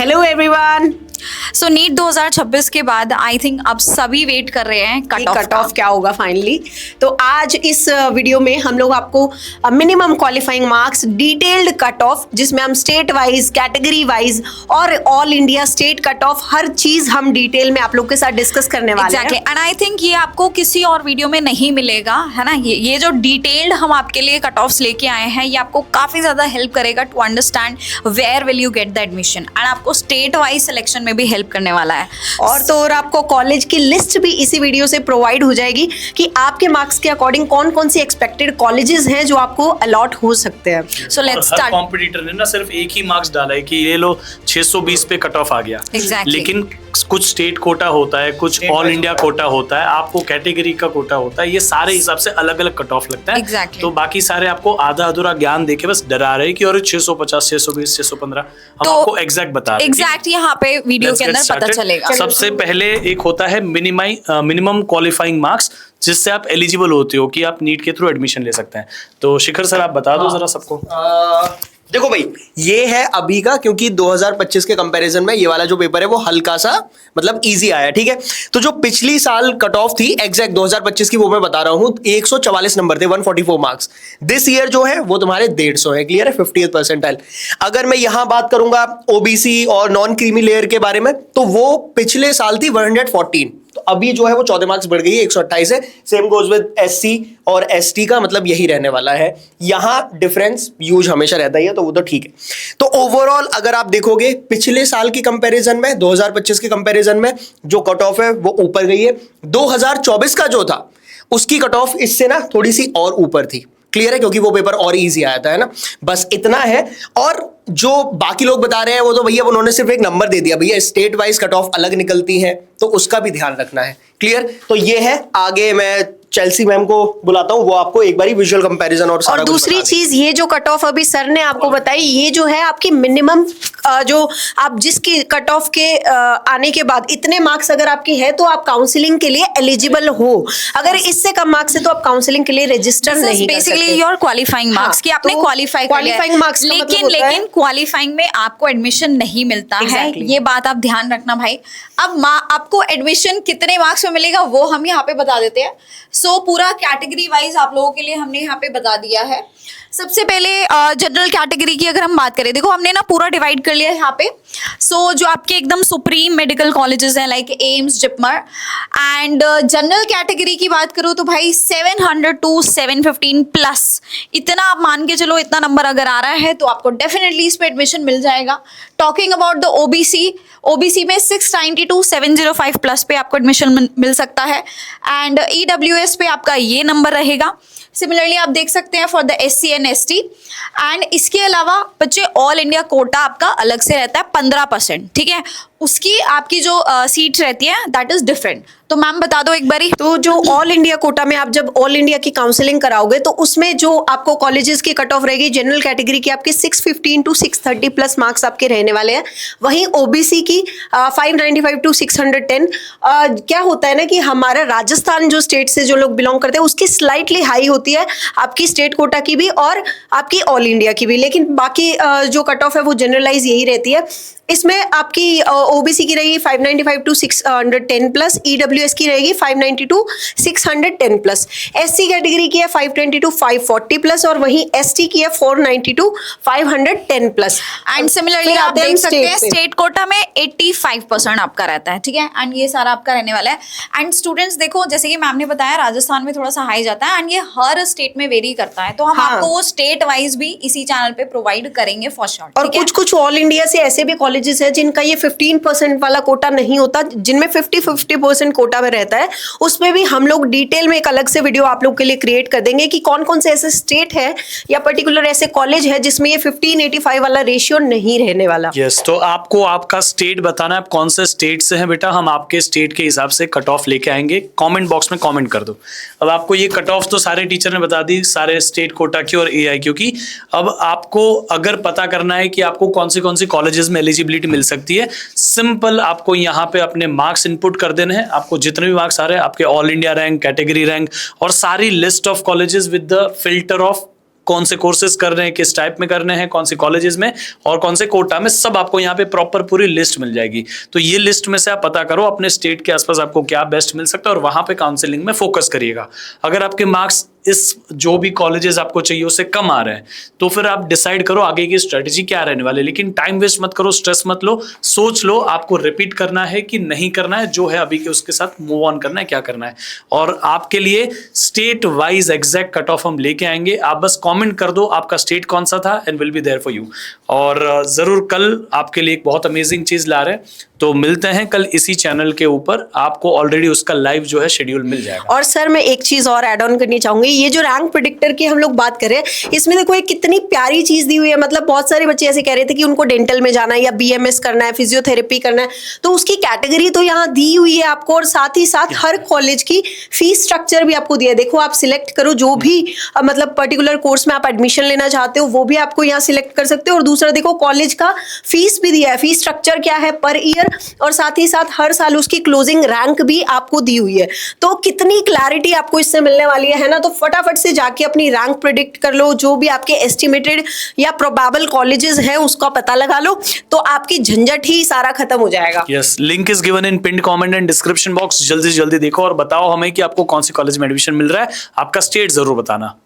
Hello everyone. सो NEET 2026 के बाद I think अब सभी वेट कर रहे हैं कट ऑफ क्या होगा फाइनली। तो आज इस वीडियो में हम लोग आपको minimum qualifying marks, detailed cut off, जिसमें हम स्टेट वाइज, कैटेगरी वाइज और all India state cut of her चीज हम डिटेल में आप लोग के साथ डिस्कस करने वाले हैं। एंड आई थिंक ये आपको किसी और वीडियो में नहीं मिलेगा, है ना। ये जो डिटेल्ड हम आपके लिए कट ऑफ्स लेके आए हैं, ये आपको काफी ज्यादा हेल्प करेगा to understand where will you get the admission, and आपको स्टेट वाइज सिलेक्शन में भी हेल्प करने वाला है। और आपको कॉलेज की लिस्ट भी इसी वीडियो से प्रोवाइड हो जाएगी कि आपके मार्क्स के अकॉर्डिंग कौन कौन सी एक्सपेक्टेड कॉलेजेस हैं जो आपको अलॉट हो सकते हैं। So let's start. कॉम्पिटिटर ने ना सिर्फ एक ही मार्क्स डाला है कि ये लो 620 पे कट ऑफ आ गया। Exactly. लेकिन कुछ स्टेट कोटा होता है, कुछ ऑल इंडिया कोटा होता है, आपको कैटेगरी का कोटा होता है, ये सारे हिसाब से अलग अलग कट ऑफ लगता है। Exactly. तो बाकी सारे आपको आधा अधूरा ज्ञान देके बस डरा रहे हैं कि और 650, 620, 615 हम तो आपको एग्जैक्ट बता रहे हैं। एग्जैक्ट यहाँ पे वीडियो के अंदर पता चलेगा। सबसे पहले एक होता है मिनिमम क्वालिफाइंग मार्क्स, जिससे आप एलिजिबल होते हो कि आप नीट के थ्रू एडमिशन ले सकते हैं। तो शिखर सर आप बता दो जरा सबको। देखो भाई, ये है अभी का, क्योंकि 2025 के कंपैरिजन में ये वाला जो पेपर है वो हल्का सा मतलब इजी आया, ठीक है। तो जो पिछली साल कट ऑफ थी एग्जैक्ट 2025 की, वो मैं बता रहा हूं 144 नंबर थे, 144 मार्क्स। दिस ईयर जो है वो तुम्हारे 150 है, क्लियर है, 50th परसेंटाइल। अगर मैं यहां बात करूंगा ओबीसी और नॉन क्रीमी लेयर के बारे में, तो वो पिछले साल थी 114, तो अभी जो है वो 14 मार्क्स बढ़ गई है, 128 है। सेम गोज विद एससी और एसटी का, मतलब यही रहने वाला है। यहां डिफरेंस यूज हमेशा रहता ही है, तो वो तो ठीक है। तो ओवरऑल अगर आप देखोगे पिछले साल की कंपैरिजन में, 2025 के कंपैरिजन में जो कट ऑफ है वो ऊपर गई है। 2024 का जो था उसकी कट ऑफ इससे ना थोड़ी सी और ऊपर थी, क्लियर है, क्योंकि वो पेपर और इजी आया था, है ना। बस इतना है। और जो बाकी लोग बता रहे हैं वो तो भैया उन्होंने सिर्फ एक नंबर दे दिया, भैया स्टेट वाइज कट ऑफ अलग निकलती है, तो उसका भी ध्यान रखना है, क्लियर। तो ये है। आगे मैं चेल्सी मैम को बुलाता हूं, वो आपको एक बारी विजुअल कंपैरिजन और सारा दूसरी चीज, ये जो कट ऑफ अभी सर ने आपको बताई, ये जो है आपकी मिनिमम, जो आप जिसकी कट ऑफ के आने के बाद इतने मार्क्स अगर आपकी है तो आप काउंसलिंग के लिए एलिजिबल हो। अगर इससे कम मार्क्स है तो आप काउंसलिंग के लिए रजिस्टर नहीं कर सकते। बेसिकली योर क्वालिफाइंग मार्क्स कि आपने क्वालिफाइंग मार्क्स, लेकिन क्वालिफाइंग में आपको एडमिशन नहीं मिलता है, ये बात आप ध्यान रखना भाई। अब आपको एडमिशन कितने मार्क्स में मिलेगा वो हम यहाँ पे बता देते हैं। सो पूरा कैटेगरी वाइज आप लोगों के लिए हमने यहाँ पे बता दिया है। सबसे पहले जनरल कैटेगरी की अगर हम बात करें, देखो हमने ना पूरा डिवाइड कर लिया है यहाँ पे। सो जो आपके एकदम सुप्रीम मेडिकल कॉलेजेस हैं like AIIMS, JIPMER, and general category की बात करूँ तो भाई 700 to 715 प्लस, इतना आप मान के चलो, इतना नंबर अगर आ रहा है तो आपको डेफिनेटली इस पे एडमिशन मिल जाएगा। टॉकिंग अबाउट द ओबीसी में 690 to 705 प्लस पे आपको एडमिशन मिल सकता है, एंड ईडब्ल्यूएस पे आपका ये नंबर रहेगा। सिमिलरली आप देख सकते हैं for the SC and ST, and इसके अलावा बच्चे ऑल इंडिया कोटा आपका अलग से रहता है 15%, ठीक है। उसकी आपकी जो सीट रहती है दैट इज डिफरेंट। तो मैम बता दो एक बारी। तो जो ऑल इंडिया कोटा में आप जब ऑल इंडिया की काउंसलिंग कराओगे तो उसमें जो आपको कॉलेजेस की कट ऑफ रहेगी, जनरल कैटेगरी की आपके 615 to 630 प्लस मार्क्स आपके रहने वाले हैं। वहीं ओबीसी की 595 to 610। क्या होता है ना कि हमारा राजस्थान जो स्टेट से जो लोग बिलोंग करते हैं उसकी स्लाइटली हाई होती है, आपकी स्टेट कोटा की भी और आपकी ऑल इंडिया की भी, लेकिन बाकी जो कट ऑफ है वो जनरलाइज यही रहती है। इसमें आपकी ओबीसी की रहेगी 595 to 610 प्लस, ईडब्ल्यूएस की रहेगी 590 to 610 प्लस, एससी कैटेगरी की है 520 to 540 प्लस, और वहीं एसटी की है 490 to 510 प्लस। एंड सिमिलरली आप देख सकते हैं स्टेट कोटा में 85% आपका रहता है, ठीक है, एंड ये सारा आपका रहने वाला है। एंड स्टूडेंट्स देखो, जैसे कि मैम ने बताया राजस्थान में थोड़ा सा हाई जाता है, एंड ये हर स्टेट में वेरी करता है, तो हम आपको वो स्टेट वाइज भी इसी चैनल पे प्रोवाइड करेंगे फॉर श्योर। और कुछ ऑल इंडिया से ऐसे भी कॉलेजेस है जिनका ये 15% वाला कोटा नहीं होता, जिनमें 50% कोटा में रहता है। उसमें भी हम लोग डिटेल में एक अलग से वीडियो आप लोग के लिए क्रिएट कर देंगे कि कौन कौन से ऐसे स्टेट है या पर्टिकुलर ऐसे कॉलेज है जिसमें ये 15:85 वाला रेशियो नहीं रहने वाला। यस, तो आपको आपका स्टेट बताना है, आप कौन से स्टेट से हैं बेटा, हम आपके स्टेट के हिसाब से कट ऑफ लेके आएंगे। कमेंट बॉक्स में कमेंट कर दो। अब आपको ये कट ऑफ तो सारे टीचर ने बता दी, सारे स्टेट कोटा की और एआई की। अब आपको अगर पता करना है कि आपको कौन सी कॉलेजेस में एलिजिबिलिटी मिल सकती है, सिंपल आपको यहाँ पे अपने मार्क्स इनपुट कर देने हैं। आपको जितने भी मार्क्स आ रहे हैं, आपके all India rank, category rank और सारी list of colleges with the filter of कौन से कोर्सेज कर रहे हैं, किस टाइप में करने हैं, कौन से कॉलेजेस में और कौन से कोटा में, सब आपको यहाँ पे प्रॉपर पूरी लिस्ट मिल जाएगी। तो ये लिस्ट में से आप पता करो अपने स्टेट के आसपास आपको क्या बेस्ट मिल सकता है और वहां पे काउंसलिंग में फोकस करिएगा। अगर आपके मार्क्स इस जो भी कॉलेजेस आपको चाहिए उससे कम आ रहे हैं तो फिर आप डिसाइड करो आगे की स्ट्रेटेजी क्या रहने वाली है। लेकिन टाइम वेस्ट मत करो, स्ट्रेस मत लो, सोच लो आपको रिपीट करना है कि नहीं करना है, जो है अभी के उसके साथ मूव ऑन करना है, क्या करना है। और आपके लिए state wise exact cut off हम लेके आएंगे, आप बस कमेंट कर दो आपका स्टेट कौन सा था and will be there for you. और जरूर कल आपके लिए एक बहुत अमेजिंग चीज ला रहे हैं, तो मिलते हैं कल इसी चैनल के ऊपर, आपको ऑलरेडी उसका लाइव जो है शेड्यूल मिल जाएगा। और सर मैं एक चीज और ऐड ऑन करनी चाहूंगी, ये जो रैंक प्रेडिक्टर की हम लोग बात कर रहे हैं इसमें देखो एक कितनी प्यारी चीज दी हुई है। मतलब बहुत सारे बच्चे ऐसे कह रहे थे कि उनको डेंटल में जाना है या बीएमएस करना है, फिजियोथेरेपी करना है, तो उसकी कैटेगरी तो यहाँ दी हुई है आपको, और साथ ही साथ हर कॉलेज की फीस स्ट्रक्चर भी आपको दिया है। देखो आप सिलेक्ट करो जो भी मतलब पर्टिकुलर कोर्स में आप एडमिशन लेना चाहते हो वो भी आपको यहाँ सिलेक्ट कर सकते हो। और दूसरा देखो कॉलेज का फीस भी दिया है, फीस स्ट्रक्चर क्या है पर ईयर, और साथ ही साथ हर साल उसकी क्लोजिंग रैंक भी आपको दी हुई है। तो कितनी क्लैरिटी आपको इससे मिलने वाली है ना। तो फटाफट से जाके अपनी रैंक प्रेडिक्ट कर लो, जो भी आपके एस्टिमेटेड या प्रोबेबल कॉलेजेस हैं उसका पता लगा लो, तो आपकी झंझट ही सारा खत्म हो जाएगा। Yes, link is given in pinned comment and description box. जल्दी से जल्दी देखो और बताओ हमें कि आपको कौन से कॉलेज में एडमिशन मिल रहा है, आपका स्टेट जरूर बताना।